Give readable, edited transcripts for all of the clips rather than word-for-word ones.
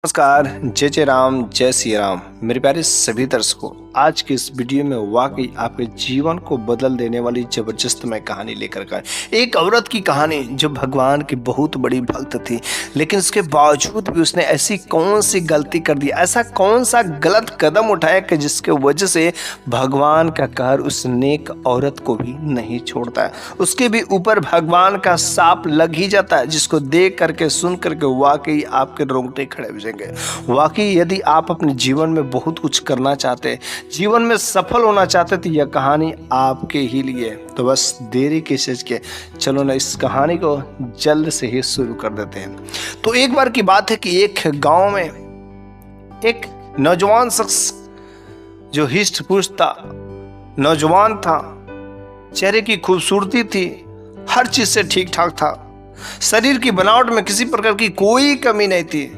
नमस्कार, जय जय राम, जय श्री राम। मेरे प्यारे सभी दर्शकों, आज के इस वीडियो में वाकई आपके जीवन को बदल देने वाली जबरदस्त मैं कहानी लेकर के एक औरत की कहानी जो भगवान की बहुत बड़ी भक्त थी, लेकिन उसके बावजूद भी उसने ऐसी कौन सी गलती कर दी, ऐसा कौन सा गलत कदम उठाया कि जिसके वजह से भगवान का कहर उस नेक औरत को भी नहीं छोड़ता है, उसके भी ऊपर भगवान का शाप लग ही जाता है, जिसको देख करके सुन करके वाकई आपके रोंगटे खड़े हो जाएंगे। वाकई यदि आप अपने जीवन में बहुत कुछ करना चाहते, जीवन में सफल होना चाहते, तो यह कहानी आपके ही लिए। तो बस देरी किस के, चलो ना इस कहानी को जल्द से ही शुरू कर देते हैं। तो एक बार की बात है कि एक गांव में एक नौजवान शख्स जो हिष्ट पुष्ट था, नौजवान था, चेहरे की खूबसूरती थी, हर चीज से ठीक ठाक था, शरीर की बनावट में किसी प्रकार की कोई कमी नहीं थी,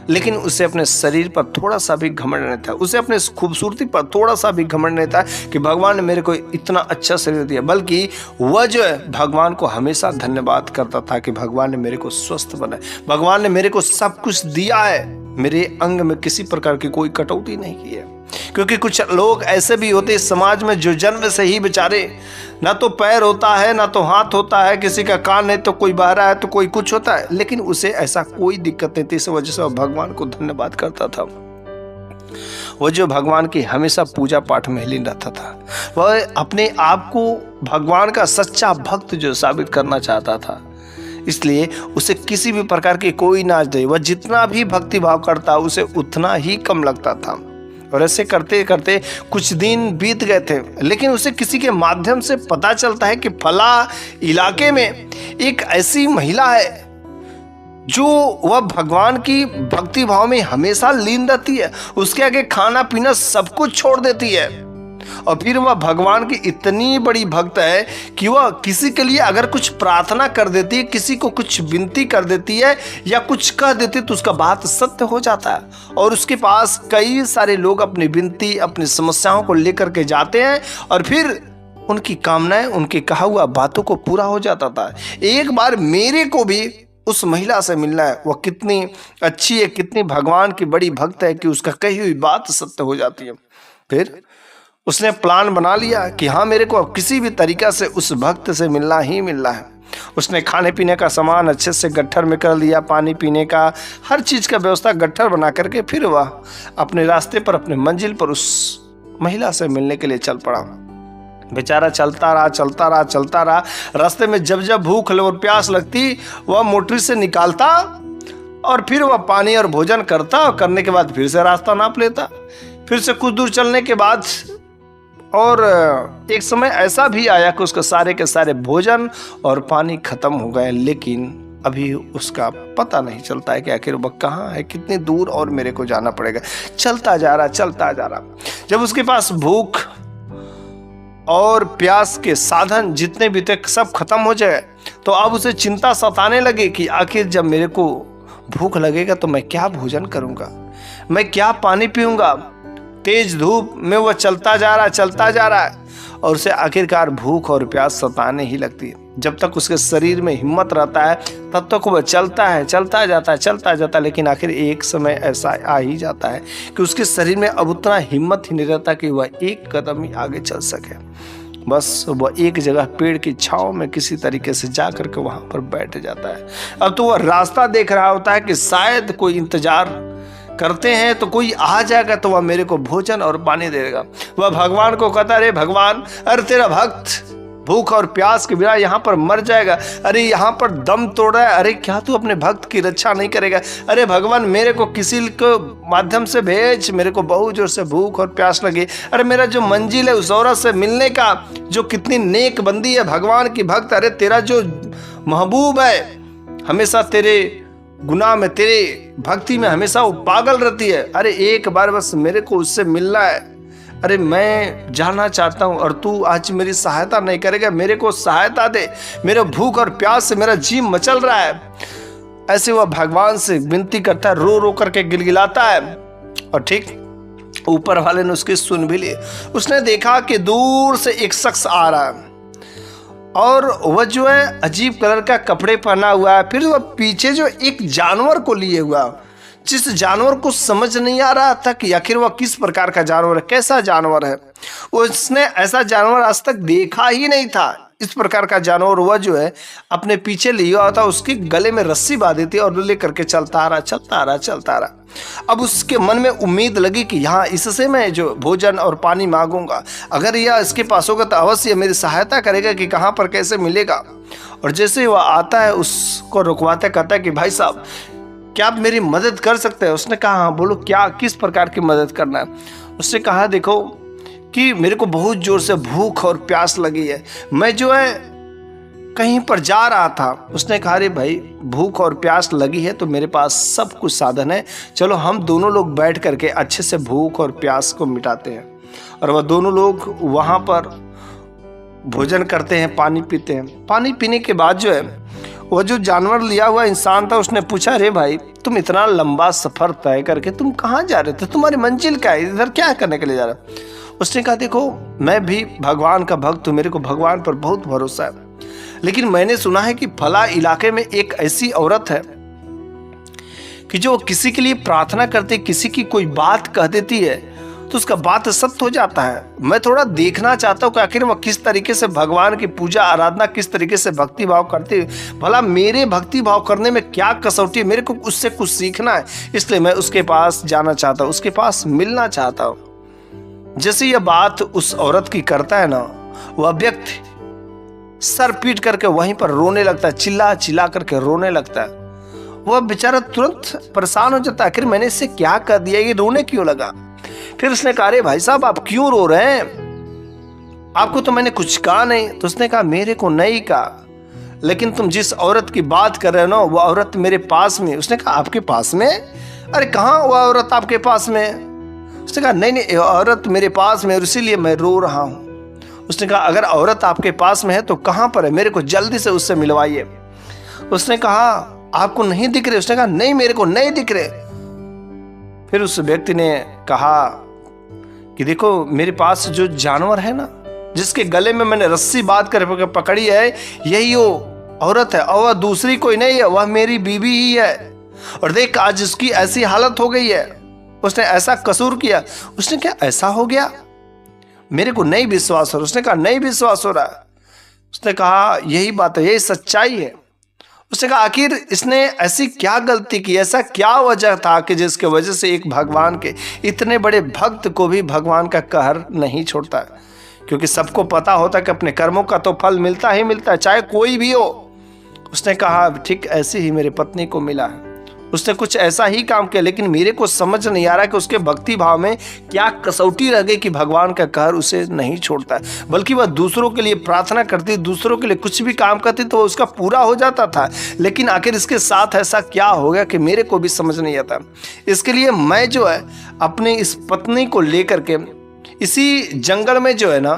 लेकिन उसे अपने शरीर पर थोड़ा सा भी घमंड नहीं था, उसे अपने खूबसूरती पर थोड़ा सा भी घमंड नहीं था कि भगवान ने मेरे को इतना अच्छा शरीर दिया, बल्कि वह जो है भगवान को हमेशा धन्यवाद करता था कि भगवान ने मेरे को स्वस्थ बनाया, भगवान ने मेरे को सब कुछ दिया है, मेरे अंग में किसी प्रकार की कोई कटौती नहीं की है। क्योंकि कुछ लोग ऐसे भी होते समाज में जो जन्म से ही बेचारे ना तो पैर होता है ना तो हाथ होता है, किसी का कान नहीं तो कोई बहरा है तो कोई कुछ होता है, लेकिन उसे ऐसा कोई दिक्कत नहीं थी। इस वजह से वह भगवान को धन्यवाद करता था। वह जो भगवान की हमेशा पूजा पाठ में लीन रहता था, वह अपने आप को भगवान का सच्चा भक्त जो साबित करना चाहता था, इसलिए उसे किसी भी प्रकार की कोई नाज दे, वह जितना भी भक्ति भाव करता उसे उतना ही कम लगता था। और ऐसे करते करते कुछ दिन बीत गए थे, लेकिन उसे किसी के माध्यम से पता चलता है कि फला इलाके में एक ऐसी महिला है जो वह भगवान की भक्ति भाव में हमेशा लीन रहती है, उसके आगे खाना पीना सब कुछ छोड़ देती है, और फिर वह भगवान की इतनी बड़ी भक्त है कि वह किसी के लिए अगर कुछ प्रार्थना कर देती है, किसी को कुछ विनती कर देती है या कुछ कह देती है, तो उसका बात सत्य हो जाता है। और उसके पास कई सारे लोग अपनी विनती, अपनी समस्याओं को लेकर के जाते हैं और फिर उनकी कामनाएं, उनके कहा हुआ बातों को पूरा हो जाता था। एक बार मेरे को भी उस महिला से मिलना है, वह कितनी अच्छी है, कितनी भगवान की बड़ी भक्त है कि उसका कही हुई बात सत्य हो जाती है। फिर उसने प्लान बना लिया कि हाँ, मेरे को अब किसी भी तरीका से उस भक्त से मिलना ही मिलना है। उसने खाने पीने का सामान अच्छे से गट्ठर में कर लिया, पानी पीने का हर चीज का व्यवस्था गट्ठर बना करके फिर वह अपने रास्ते पर, अपने मंजिल पर उस महिला से मिलने के लिए चल पड़ा। बेचारा चलता रहा। रास्ते में जब जब भूख और प्यास लगती, वह मोटरी से निकालता और फिर वह पानी और भोजन करता, और करने के बाद फिर से रास्ता नाप लेता। फिर से कुछ दूर चलने के बाद और एक समय ऐसा भी आया कि उसका सारे के सारे भोजन और पानी खत्म हो गए, लेकिन अभी उसका पता नहीं चलता है कि आखिर वह कहाँ है, कितनी दूर और मेरे को जाना पड़ेगा। चलता जा रहा। जब उसके पास भूख और प्यास के साधन जितने भी थे सब खत्म हो जाए, तो अब उसे चिंता सताने लगे कि आखिर जब मेरे को भूख लगेगा तो मैं क्या भोजन करूंगा, मैं क्या पानी पीऊंगा। तेज धूप में वह चलता जा रहा है और उसे आखिरकार भूख और प्यास सताने ही लगती है। जब तक उसके शरीर में हिम्मत रहता है तब तक वह चलता जाता है, लेकिन आखिर एक समय ऐसा आ ही जाता है कि उसके शरीर में अब उतना हिम्मत ही नहीं रहता कि वह एक कदम ही आगे चल सके। बस वह एक जगह पेड़ की छांव में किसी तरीके से जा करके वहां पर बैठ जाता है। अब तो वह रास्ता देख रहा होता है कि शायद कोई इंतजार करते हैं तो कोई आ जाएगा, तो वह मेरे को भोजन और पानी देगा। वह भगवान को कहता, अरे भगवान, अरे तेरा भक्त भूख और प्यास के बिना यहाँ पर मर जाएगा, अरे यहाँ पर दम तोड़ रहा है, अरे क्या तू अपने भक्त की रक्षा नहीं करेगा? अरे भगवान, मेरे को किसी को माध्यम से भेज, मेरे को बहुत जोर से भूख और प्यास लगी। अरे मेरा जो मंजिल है उस औरत से मिलने का, जो कितनी नेक बंदी है, भगवान की भक्त, अरे तेरा जो महबूब है, हमेशा तेरे गुनाह में, तेरे भक्ति में हमेशा वो पागल रहती है, अरे एक बार बस मेरे को उससे मिलना है। अरे मैं जाना चाहता हूँ और तू आज मेरी सहायता नहीं करेगा, मेरे को सहायता दे, मेरे भूख और प्यास से मेरा जी मचल रहा है। ऐसे वह भगवान से विनती करता है, रो रो करके गिलगिलाता है। और ठीक ऊपर वाले ने उसकी सुन भी ली। उसने देखा कि दूर से एक शख्स आ रहा है और वह जो है अजीब कलर का कपड़े पहना हुआ है, फिर वह पीछे जो एक जानवर को लिए हुआ, जिस जानवर को समझ नहीं आ रहा था कि आखिर वह किस प्रकार का जानवर है, कैसा जानवर है, उसने ऐसा जानवर आज तक देखा ही नहीं था। इस प्रकार का जानवर वह जो है अपने पीछे लिया हुआ था, उसके गले में रस्सी बांधी थी और ले करके चलता रहा। अब उसके मन में उम्मीद लगी कि यहाँ इससे मैं जो भोजन और पानी मांगूंगा, अगर यह इसके पास होगा तो अवश्य मेरी सहायता करेगा कि कहाँ पर कैसे मिलेगा। और जैसे वह आता है उसको रुकवाते कहता है कि भाई साहब क्या आप मेरी मदद कर सकते हैं। उसने कहा हाँ बोलो, क्या किस प्रकार की मदद करना है। उसने कहा देखो कि मेरे को बहुत जोर से भूख और प्यास लगी है, मैं जो है कहीं पर जा रहा था। उसने कहा अरे भाई भूख और प्यास लगी है तो मेरे पास सब कुछ साधन है, चलो हम दोनों लोग बैठ करके अच्छे से भूख और प्यास को मिटाते हैं। और वह दोनों लोग वहाँ पर भोजन करते हैं, पानी पीते हैं। पानी पीने के बाद जो है वह जो जानवर लिया हुआ इंसान था उसने पूछा अरे भाई तुम इतना लंबा सफर तय करके तुम कहाँ जा रहे थे, तुम्हारी मंजिल क्या है, इधर क्या करने के लिए जा रहे। उसने कहा देखो मैं भी भगवान का भक्त हूँ, मेरे को भगवान पर बहुत भरोसा है, लेकिन मैंने सुना है कि फला इलाके में एक ऐसी औरत है कि जो किसी के लिए प्रार्थना करते, किसी की कोई बात कह देती है तो उसका बात सत्य हो जाता है। मैं थोड़ा देखना चाहता हूँ कि आखिर वह किस तरीके से भगवान की पूजा आराधना, किस तरीके से भक्ति भाव करती है, भला मेरे भक्ति भाव करने में क्या कसौटी है, मेरे को उससे कुछ सीखना है, इसलिए मैं उसके पास जाना चाहता हूँ, उसके पास मिलना चाहता हूँ। जैसे यह बात उस औरत की करता है ना, वह व्यक्ति सर पीट करके वहीं पर रोने लगता है, चिल्ला चिल्ला करके रोने लगता है। वह बेचारा तुरंत परेशान हो जाता है, आखिर मैंने इससे क्या कर दिया, ये रोने क्यों लगा। फिर उसने कहा अरे भाई साहब आप क्यों रो रहे हैं, आपको तो मैंने कुछ कहा नहीं। तो उसने कहा मेरे को नहीं कहा, लेकिन तुम जिस औरत की बात कर रहे हो ना वो औरत मेरे पास में। उसने कहा आपके पास में, अरे कहाँ वह औरत आपके पास में। उसने कहा नहीं नहीं औरत मेरे पास में और इसीलिए मैं रो रहा हूँ। उसने कहा अगर औरत आपके पास में है तो कहाँ पर है, मेरे को जल्दी से उससे मिलवाइए। उसने कहा आपको नहीं दिख रहे। उसने कहा नहीं मेरे को नहीं दिख रहे। फिर उस व्यक्ति ने कहा कि देखो मेरे पास जो जानवर है ना, जिसके गले में मैंने रस्सी बांध कर पकड़ी है, यही वो औरत है और वह दूसरी कोई नहीं है, वह मेरी बीवी ही है। और देख आज उसकी ऐसी हालत हो गई है, उसने ऐसा कसूर किया। उसने क्या ऐसा हो गया, मेरे को नहीं विश्वास हो रहा। उसने कहा नहीं विश्वास हो रहा। उसने कहा यही बात है, यही सच्चाई है। उसने कहा आखिर इसने ऐसी क्या गलती की, ऐसा क्या वजह था कि जिसके वजह से एक भगवान के इतने बड़े भक्त को भी भगवान का कहर नहीं छोड़ता। क्योंकि सबको पता होता है कि अपने कर्मों का तो फल मिलता ही मिलता है, चाहे कोई भी हो। उसने कहा ठीक ऐसे ही मेरे पत्नी को मिला है, उसने कुछ ऐसा ही काम किया, लेकिन मेरे को समझ नहीं आ रहा कि उसके भक्ति भाव में क्या कसौटी रह गई कि भगवान का कहर उसे नहीं छोड़ता है। बल्कि वह दूसरों के लिए प्रार्थना करती, दूसरों के लिए कुछ भी काम करती तो उसका पूरा हो जाता था। लेकिन आखिर इसके साथ ऐसा क्या हो गया कि मेरे को भी समझ नहीं आता। इसके लिए मैं जो है अपनी इस पत्नी को लेकर के इसी जंगल में जो है ना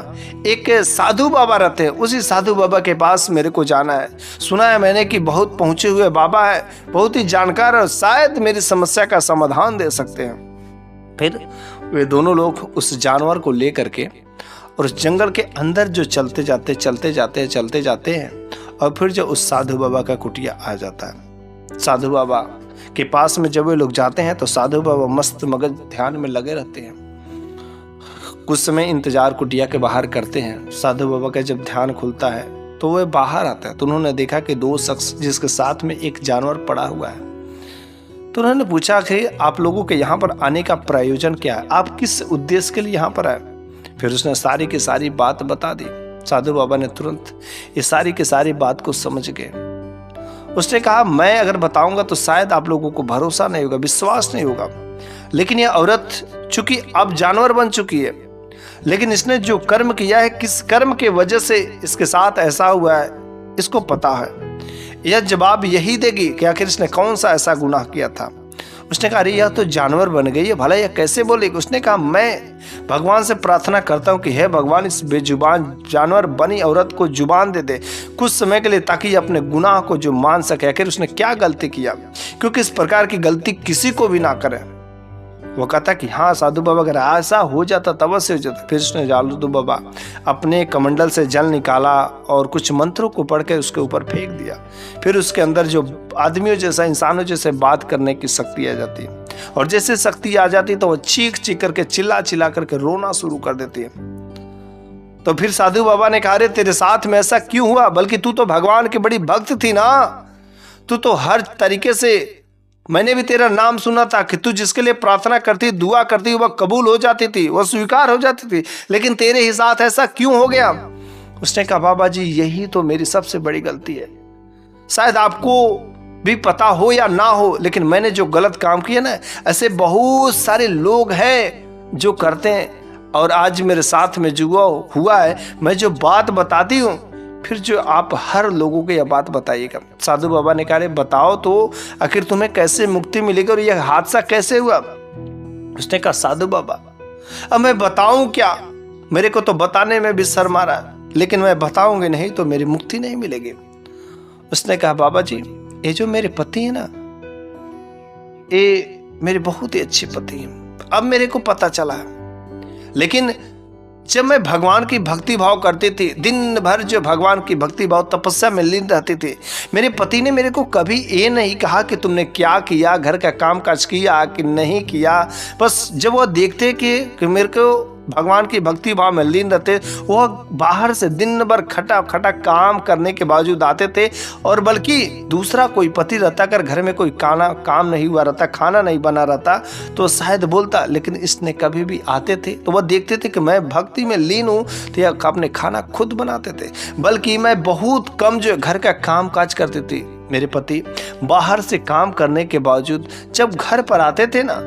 एक साधु बाबा रहते हैं, उसी साधु बाबा के पास मेरे को जाना है। सुना है मैंने कि बहुत पहुंचे हुए बाबा है, बहुत ही जानकार और शायद मेरी समस्या का समाधान दे सकते हैं। फिर वे दोनों लोग उस जानवर को लेकर के और उस जंगल के अंदर जो चलते जाते हैं और फिर जो उस साधु बाबा का कुटिया आ जाता है। साधु बाबा के पास में जब वे लोग जाते हैं तो साधु बाबा मस्त मगज ध्यान में लगे रहते हैं। कुछ समय इंतजार कुटिया के बाहर करते हैं। साधु बाबा का जब ध्यान खुलता है तो वह बाहर आता है तो उन्होंने देखा कि दो शख्स जिसके साथ में एक जानवर पड़ा हुआ है। तो उन्होंने पूछा कि आप लोगों के यहाँ पर आने का प्रयोजन क्या है, आप किस उद्देश्य के लिए यहाँ पर आए। फिर उसने सारी की सारी बात बता दी। साधु बाबा ने तुरंत ये सारी की सारी बात को समझ गए। उसने कहा मैं अगर बताऊंगा तो शायद आप लोगों को भरोसा नहीं होगा, विश्वास नहीं होगा, लेकिन यह औरत चूंकि अब जानवर बन चुकी है, लेकिन इसने जो कर्म किया है, किस कर्म के वजह से इसके साथ ऐसा हुआ है, इसको पता है। यह जवाब यही देगी कि आखिर इसने कौन सा ऐसा गुनाह किया था। उसने कहा अरे यह तो जानवर बन गई है, भला यह कैसे बोलेगी। उसने कहा मैं भगवान से प्रार्थना करता हूँ कि हे भगवान इस बेजुबान जानवर बनी औरत को जुबान दे दे कुछ समय के लिए, ताकि अपने गुनाह को जो मान सके। आखिर उसने क्या गलती किया, क्योंकि इस प्रकार की गलती किसी को भी ना करे। वो कहता कि हाँ साधु बाबा, अगर ऐसा हो जाता तब से हो जाता। फिर उसने साधु बाबा अपने कमंडल से जल निकाला और कुछ मंत्रों को पढ़ के उसके ऊपर फेंक दिया। फिर उसके अंदर जो आदमियों जैसा, इंसानों जैसे बात करने की शक्ति आ जाती है, और जैसे शक्ति आ जाती तो वो चीख चीख करके, चिल्ला चिल्ला करके रोना शुरू कर देती है। तो फिर साधु बाबा ने कहा, अरे तेरे साथ में ऐसा क्यों हुआ? बल्कि तू तो भगवान की बड़ी भक्त थी ना, तू तो हर तरीके से, मैंने भी तेरा नाम सुना था कि तू जिसके लिए प्रार्थना करती, दुआ करती, वह कबूल हो जाती थी, वह स्वीकार हो जाती थी, लेकिन तेरे ही साथ ऐसा क्यों हो गया? उसने कहा, बाबा जी यही तो मेरी सबसे बड़ी गलती है। शायद आपको भी पता हो या ना हो, लेकिन मैंने जो गलत काम किया ना, ऐसे बहुत सारे लोग हैं जो करते हैं, और आज मेरे साथ में जो हुआ है, मैं जो बात बताती हूँ, फिर जो आप हर लोगों को यह बात बताइएगा। साधु बाबा ने कहा, बताओ तो आखिर तुम्हें कैसे मुक्ति मिलेगी और यह हादसा कैसे हुआ? उसने कहा, साधु बाबा अब मैं बताऊं क्या? मेरे को तो बताने में भी शर्म आ रहा है, लेकिन मैं बताऊंगी नहीं तो मेरी मुक्ति नहीं मिलेगी। उसने कहा, बाबा जी ये जो मेरे पति है ना, ये मेरे बहुत ही अच्छे पति हैं, अब मेरे को पता चला है। लेकिन जब मैं भगवान की भक्ति भाव करती थी, दिन भर जो भगवान की भक्ति भाव तपस्या में लीन रहती थी, मेरे पति ने मेरे को कभी ये नहीं कहा कि तुमने क्या किया, घर का काम काज किया कि नहीं किया। बस जब वो देखते कि मेरे को भगवान की भक्ति भाव में लीन रहते, वह बाहर से दिन भर खटा खटा काम करने के बावजूद आते थे, और बल्कि दूसरा कोई पति रहता, अगर घर में कोई काम नहीं हुआ रहता, खाना नहीं बना रहता, तो शायद बोलता, लेकिन इसने कभी भी आते थे तो वह देखते थे कि मैं भक्ति में लीन हूँ, तो यह अपने खाना खुद बनाते थे। बल्कि मैं बहुत कम जो घर का काम काज करती थी, मेरे पति बाहर से काम करने के बावजूद जब घर पर आते थे ना,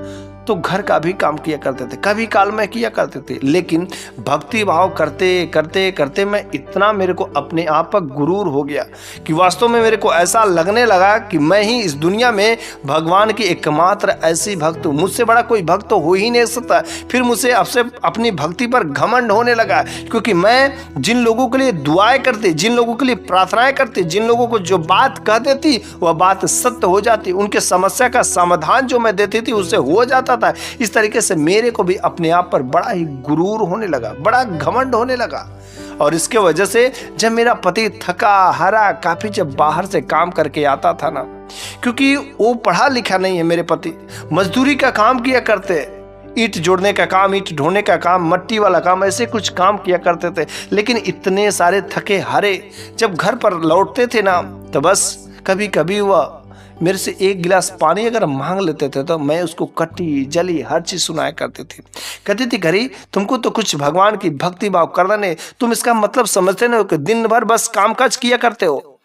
तो घर का भी काम किया करते थे, कभी काल में किया करते थे। लेकिन भक्ति भाव करते करते करते मैं इतना, मेरे को अपने आप पर गुरूर हो गया कि वास्तव में मेरे को ऐसा लगने लगा कि मैं ही इस दुनिया में भगवान की एकमात्र ऐसी भक्त हूँ, मुझसे बड़ा कोई भक्त तो हो ही नहीं सकता। फिर मुझसे आपसे अपनी भक्ति पर घमंड होने लगा, क्योंकि मैं जिन लोगों के लिए दुआएं करती, जिन लोगों के लिए प्रार्थनाएं करती, जिन लोगों को जो बात कह देती वह बात सत्य हो जाती, उनके समस्या का समाधान जो मैं देती थी उससे हो जाता था। इस तरीके से मेरे को भी अपने आप पर बड़ा ही गुरूर होने लगा, बड़ा घमंड होने लगा। और इसके वजह से जब मेरा पति थका हारा काफी जब बाहर से काम करके आता था ना, क्योंकि वो पढ़ा लिखा नहीं है, मेरे पति मजदूरी का काम किया करते, ईंट जोड़ने का काम, ईंट ढोने का काम, मट्टी वाला काम, ऐसे कुछ काम किया करते थे। लेकिन इतने सारे थके हारे जब घर पर लौटते थे ना, तो बस कभी कभी वह मेरे से एक गिलास पानी अगर मांग लेते थे तो मैं उसको कटी जली हर चीज सुनाया करती थी। कहती थी, घरी तुमको तो कुछ भगवान की भक्ति भाव करना नहीं, तुम इसका मतलब समझते नहीं हो कि दिन भर बस कामकाज किया करते हो।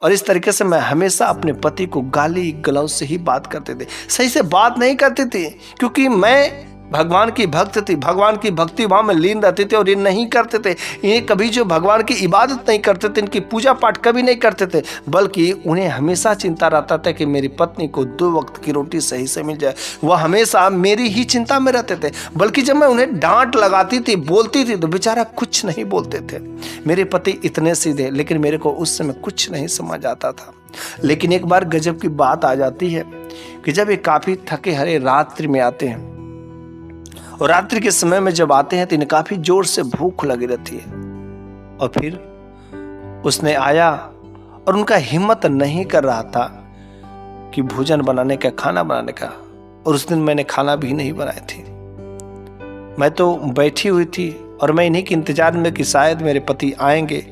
और इस तरीके से मैं हमेशा अपने पति को गाली गलौज से ही बात करते थे, सही से बात नहीं करती थी, क्योंकि मैं भगवान की भक्त थी, भगवान की भक्ति भाव में लीन रहते थे। और ये नहीं करते थे, ये कभी जो भगवान की इबादत नहीं करते थे, इनकी पूजा पाठ कभी नहीं करते थे, बल्कि उन्हें हमेशा चिंता रहता था कि मेरी पत्नी को 2 वक्त की रोटी सही से मिल जाए। वह हमेशा मेरी ही चिंता में रहते थे। बल्कि जब मैं उन्हें डांट लगाती थी, बोलती थी, तो बेचारा कुछ नहीं बोलते थे। मेरे पति इतने सीधे, लेकिन मेरे को उस समय कुछ नहीं समझ आता था। लेकिन एक बार गजब की बात आ जाती है कि जब ये काफी थके हरे रात्रि में आते हैं, और रात्रि के समय में जब आते हैं तो इन्हें काफी जोर से भूख लगी रहती है। और फिर उसने आया और उनका हिम्मत नहीं कर रहा था कि भोजन बनाने का, खाना बनाने का। और उस दिन मैंने खाना भी नहीं बनाई थी, मैं तो बैठी हुई थी और मैं इन्हीं के इंतजार में कि शायद मेरे पति आएंगे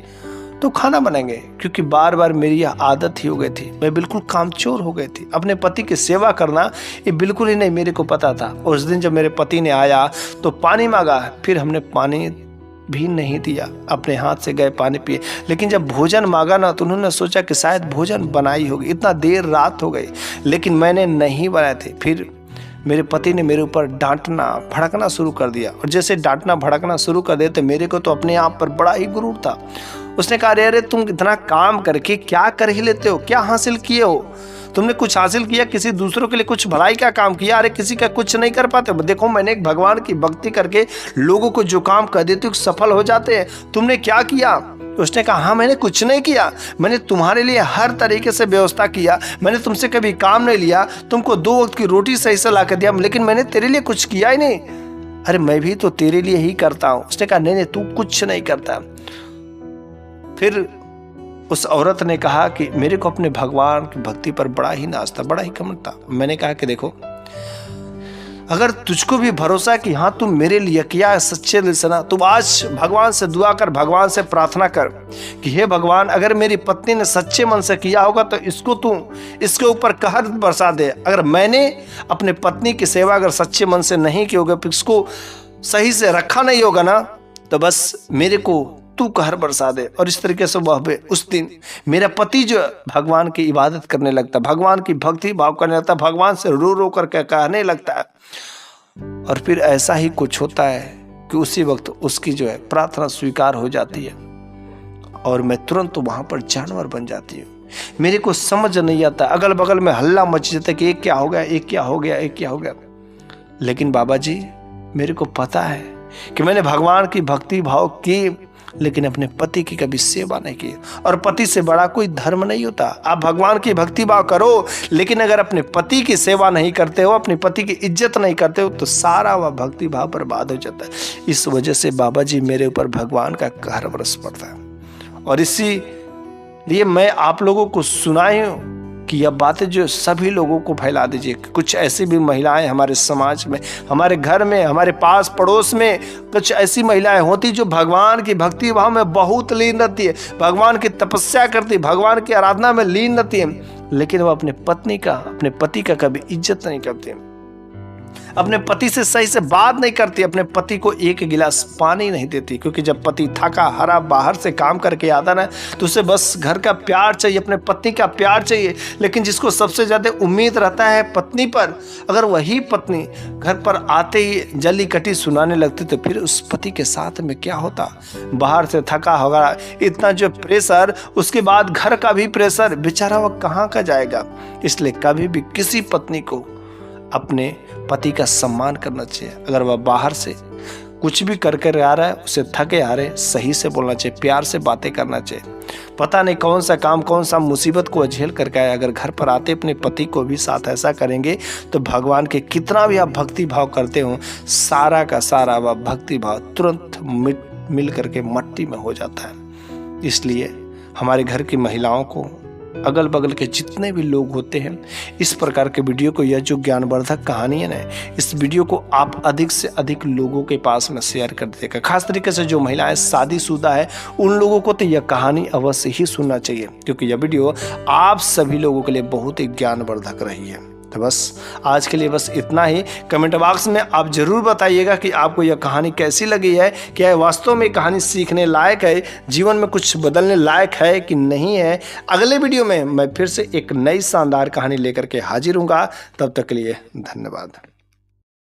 तो खाना बनाएंगे, क्योंकि बार बार मेरी यह आदत ही हो गई थी। मैं बिल्कुल कामचोर हो गई थी, अपने पति की सेवा करना ये बिल्कुल ही नहीं मेरे को पता था। और उस दिन जब मेरे पति ने आया तो पानी मांगा, फिर हमने पानी भी नहीं दिया, अपने हाथ से गए पानी पिए। लेकिन जब भोजन मांगा ना, तो उन्होंने सोचा कि शायद भोजन बनाई होगी, इतना देर रात हो गई, लेकिन मैंने नहीं बनाए थे। फिर मेरे पति ने मेरे ऊपर डांटना भड़कना शुरू कर दिया, और जैसे डांटना भड़कना शुरू कर दिया तो मेरे को तो अपने आप पर बड़ा ही गुरूर था। उसने कहा, अरे तुम इतना काम करके क्या कर ही लेते हो, क्या हासिल किए हो? तुमने कुछ हासिल किया, किसी दूसरों के लिए कुछ भलाई का काम किया? अरे किसी का कुछ नहीं कर पाते। देखो मैंने एक भगवान की भक्ति करके लोगों को जो काम कर देते हो सफल हो जाते हैं, तुमने क्या किया? तो उसने कहा हाँ मैंने कुछ नहीं किया, मैंने तुम्हारे लिए हर तरीके से व्यवस्था किया, मैंने तुमसे कभी काम नहीं लिया, तुमको 2 वक्त की रोटी सही से ला कर दिया, लेकिन मैंने तेरे लिए कुछ किया ही नहीं। अरे मैं भी तो तेरे लिए ही करता हूं। उसने कहा नहीं नहीं तू कुछ नहीं करता। फिर उस औरत ने कहा कि मेरे को अपने भगवान की भक्ति पर बड़ा ही नाज था, बड़ा ही घमंड था। मैंने कहा कि देखो अगर तुझको भी भरोसा है कि हाँ तुम मेरे लिए किया है सच्चे दिल से ना, तुम आज भगवान से दुआ कर, भगवान से प्रार्थना कर कि हे भगवान अगर मेरी पत्नी ने सच्चे मन से किया होगा तो इसको तू इसके ऊपर कहर बरसा दे। अगर मैंने अपने पत्नी की सेवा अगर सच्चे मन से नहीं की होगा, इसको सही से रखा नहीं होगा ना, तो बस मेरे को तू कहर बरसा दे। और इस तरीके से वह उस दिन मेरा पति जो भगवान की इबादत करने लगता, भगवान की भक्ति भाव करने लगता, भगवान से रो रो कर कहने लगता है। और फिर ऐसा ही कुछ होता है कि उसी वक्त उसकी जो है प्रार्थना स्वीकार हो जाती है और मैं तुरंत वहां पर जानवर बन जाती हूँ। मेरे को समझ नहीं आता, अगल बगल में हल्ला मच जाता कि एक क्या हो गया, एक क्या हो गया, एक क्या हो गया। लेकिन बाबा जी मेरे को पता है कि मैंने भगवान की भक्ति भाव की, लेकिन अपने पति की कभी सेवा नहीं की। और पति से बड़ा कोई धर्म नहीं होता। आप भगवान की भक्ति भाव करो, लेकिन अगर अपने पति की सेवा नहीं करते हो, अपने पति की इज्जत नहीं करते हो, तो सारा वह भक्ति भाव बर्बाद हो जाता है। इस वजह से बाबा जी मेरे ऊपर भगवान का कहर बरस पड़ता है। और इसीलिए मैं आप लोगों को सुनाई हूँ कि यह बातें जो सभी लोगों को फैला दीजिए। कुछ ऐसी भी महिलाएं हमारे समाज में, हमारे घर में, हमारे पास पड़ोस में कुछ ऐसी महिलाएं होती जो भगवान की भक्ति भाव में बहुत लीन रहती है, भगवान की तपस्या करती, भगवान की आराधना में लीन रहती है, लेकिन वह अपने पत्नी का, अपने पति का कभी इज्जत नहीं करती, अपने पति से सही से बात नहीं करती, अपने पति को एक गिलास पानी नहीं देती। क्योंकि जब पति थका हरा बाहर से काम करके आता ना, तो उसे बस घर का प्यार चाहिए, अपने पत्नी का प्यार चाहिए। लेकिन जिसको सबसे ज्यादा उम्मीद रहता है पत्नी पर, अगर वही पत्नी घर पर आते ही जली कटी सुनाने लगती, तो फिर उस पति के साथ में क्या होता। बाहर से थका होगा, इतना जो प्रेशर, उसके बाद घर का भी प्रेशर, बेचारा वह कहाँ का जाएगा। इसलिए कभी भी किसी पत्नी को अपने पति का सम्मान करना चाहिए। अगर वह बाहर से कुछ भी करके आ रहा है, उसे थके आ रहे, सही से बोलना चाहिए, प्यार से बातें करना चाहिए। पता नहीं कौन सा काम, कौन सा मुसीबत को झेल करके आए, अगर घर पर आते अपने पति को भी साथ ऐसा करेंगे, तो भगवान के कितना भी आप भक्ति भाव करते हो, सारा का सारा वह भक्ति भाव तुरंत मिल करके मट्टी में हो जाता है। इसलिए हमारे घर की महिलाओं को, अगल बगल के जितने भी लोग होते हैं, इस प्रकार के वीडियो को, यह जो ज्ञानवर्धक कहानी है ना, इस वीडियो को आप अधिक से अधिक लोगों के पास में शेयर कर दीजिएगा। खास तरीके से जो महिलाएं शादीशुदा है, उन लोगों को तो यह कहानी अवश्य ही सुनना चाहिए, क्योंकि यह वीडियो आप सभी लोगों के लिए बहुत ही ज्ञानवर्धक रही है। तो बस आज के लिए बस इतना ही। कमेंट बॉक्स में आप जरूर बताइएगा कि आपको यह कहानी कैसी लगी है, क्या यह वास्तव में कहानी सीखने लायक है, जीवन में कुछ बदलने लायक है कि नहीं है। अगले वीडियो में मैं फिर से एक नई शानदार कहानी लेकर के हाजिर हूँगा। तब तक के लिए धन्यवाद।